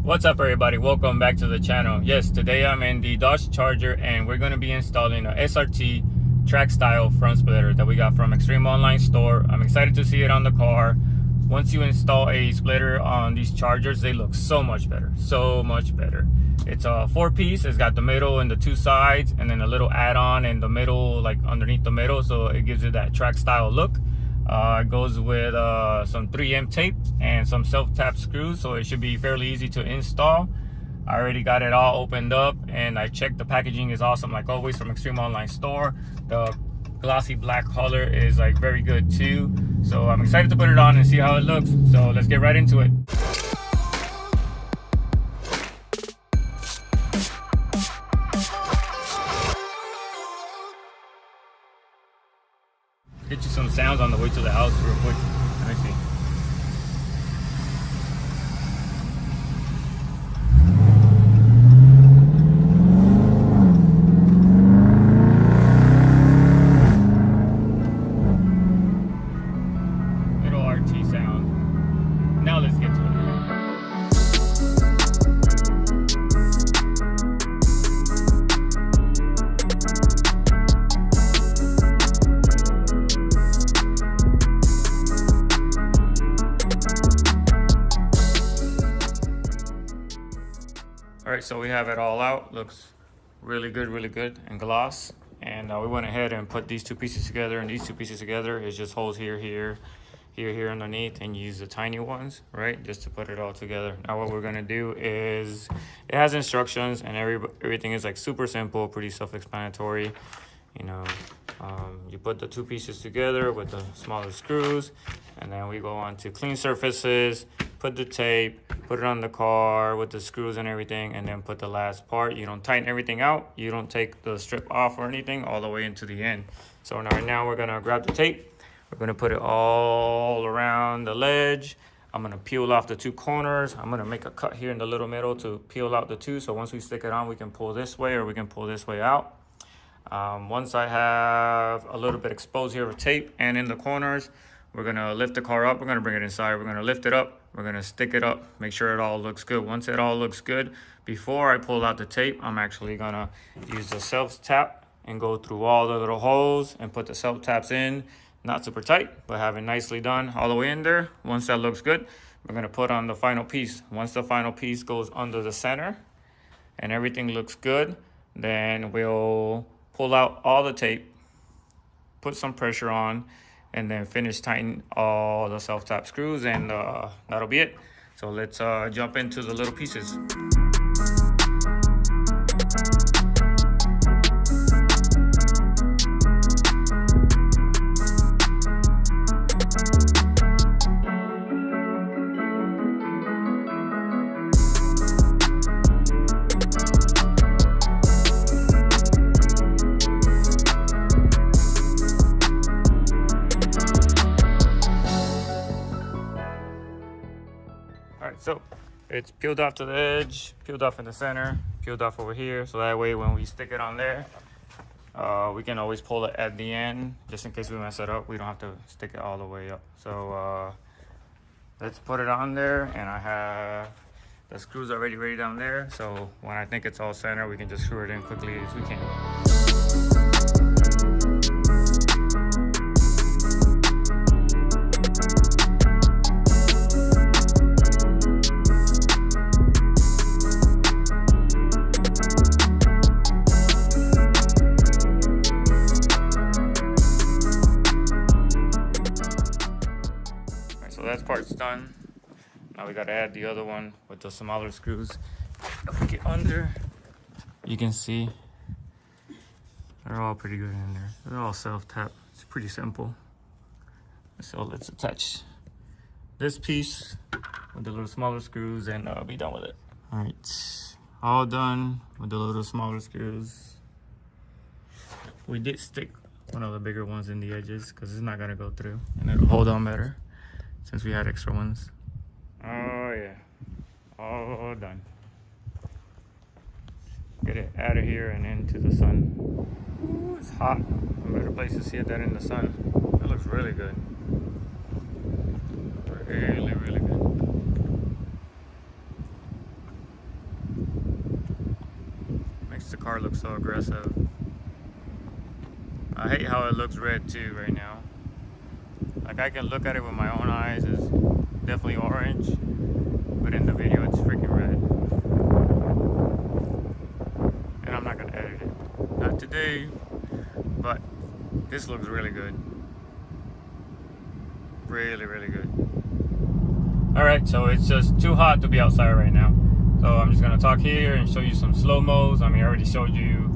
What's up, everybody? Welcome back to the channel. Yes, today I'm in the Dodge Charger and we're going to be installing a SRT track style front splitter that we got from Extreme Online Store. I'm excited to see it on the car. Once you install a splitter on these Chargers, they look so much better, so much better. It's a 4-piece. It's got the middle and the two sides, and then a little add-on in the middle, like underneath the middle, so it gives it that track style look. It goes with some 3M tape and some self-tap screws, so it should be fairly easy to install. I already got it all opened up and I checked. The packaging is awesome, like always, from Extreme Online Store. The glossy black color is like very good too, so I'm excited to put it on and see how it looks. So let's get right into it. Get you some sounds on the way to the house real quick. Let me see. Little RT sound. Now let's get to it. Alright, so we have it all out. Looks really good and gloss. And we went ahead and put these two pieces together, and these two pieces together is just holes here underneath, and you use the tiny ones, right, just to put it all together. Now what we're gonna do is, it has instructions and everything is like super simple, pretty self-explanatory. You know, you put the two pieces together with the smaller screws, and then we go on to clean surfaces, put the tape, put it on the car with the screws and everything, and then put the last part. You don't tighten everything out, you don't take the strip off or anything all the way into the end. So now we're gonna grab the tape, we're gonna put it all around the ledge. I'm gonna peel off the two corners. I'm gonna make a cut here in the little middle to peel out the two, so once we stick it on, we can pull this way or we can pull this way out. Once I have a little bit exposed here with tape and in the corners, we're gonna lift the car up, we're gonna bring it inside, we're gonna lift it up, we're gonna stick it up, make sure it all looks good. Once it all looks good, before I pull out the tape, I'm actually gonna use the self-tap and go through all the little holes and put the self-taps in, not super tight, but have it nicely done all the way in there. Once that looks good, we're gonna put on the final piece. Once the final piece goes under the center and everything looks good, then we'll pull out all the tape, put some pressure on, and then finish tighten all the self-tap screws, and that'll be it. So let's jump into the little pieces. All right, so it's peeled off to the edge, peeled off in the center, peeled off over here, so that way when we stick it on there, we can always pull it at the end, just in case we mess it up. We don't have to stick it all the way up. So let's put it on there, and I have the screws already ready down there, so when I think it's all center, we can just screw it in quickly as we can. So that part's done. Now we gotta add the other one with the smaller screws. If we get under, you can see they're all pretty good in there. They're all self-tap. It's pretty simple. So let's attach this piece with the little smaller screws and be done with it. All right, all done with the little smaller screws. We did stick one of the bigger ones in the edges because it's not gonna go through, and it'll hold on better since we had extra ones. Oh yeah, all done. Get it out of here and into the sun. Ooh, it's hot. A better place to see it than in the sun. It looks really good. Really, really good. the car look so aggressive. I hate how it looks red too right now. Like, I can look at it with my own eyes, it's definitely orange, but in the video it's freaking red. And I'm not gonna edit it, not today, but this looks really good. Really, really good. Alright, so it's just too hot to be outside right now. So I'm just gonna talk here and show you some slow-mos. I mean, I already showed you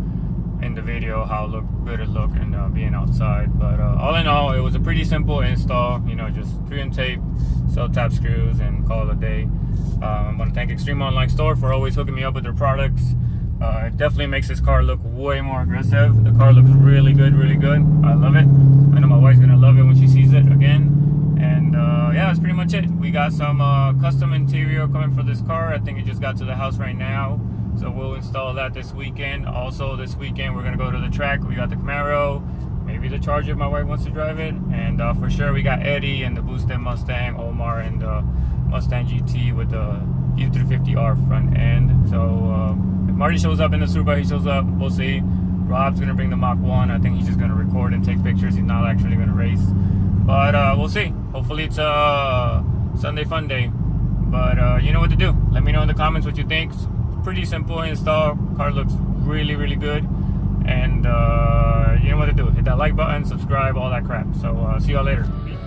in the video how good it looked and being outside. But all in all, it was a pretty simple install. You know, just 3M tape, cell tap screws, and call it a day. I want to thank Extreme Online Store for always hooking me up with their products. It definitely makes this car look way more aggressive. The car looks really good, really good. I love it. I know my wife's gonna love it when she sees it again. And yeah, that's pretty much it. We got some custom interior coming for this car. I think it just got to the house right now, so we'll install that this weekend. Also this weekend we're gonna go to the track. We got the Camaro, maybe the Charger if my wife wants to drive it, and for sure we got Eddie and the boosted Mustang, Omar and the Mustang GT with the U350R front end. So if Marty shows up in the Subaru, he shows up, we'll see. Rob's gonna bring the Mach 1. I think he's just gonna record and take pictures. He's not actually gonna race, but we'll see. Hopefully it's a Sunday fun day. But you know what to do. Let me know in the comments what you think. It's pretty simple install. Car looks really, really good. And you know what to do. Hit that like button, subscribe, all that crap. So see y'all later. Peace.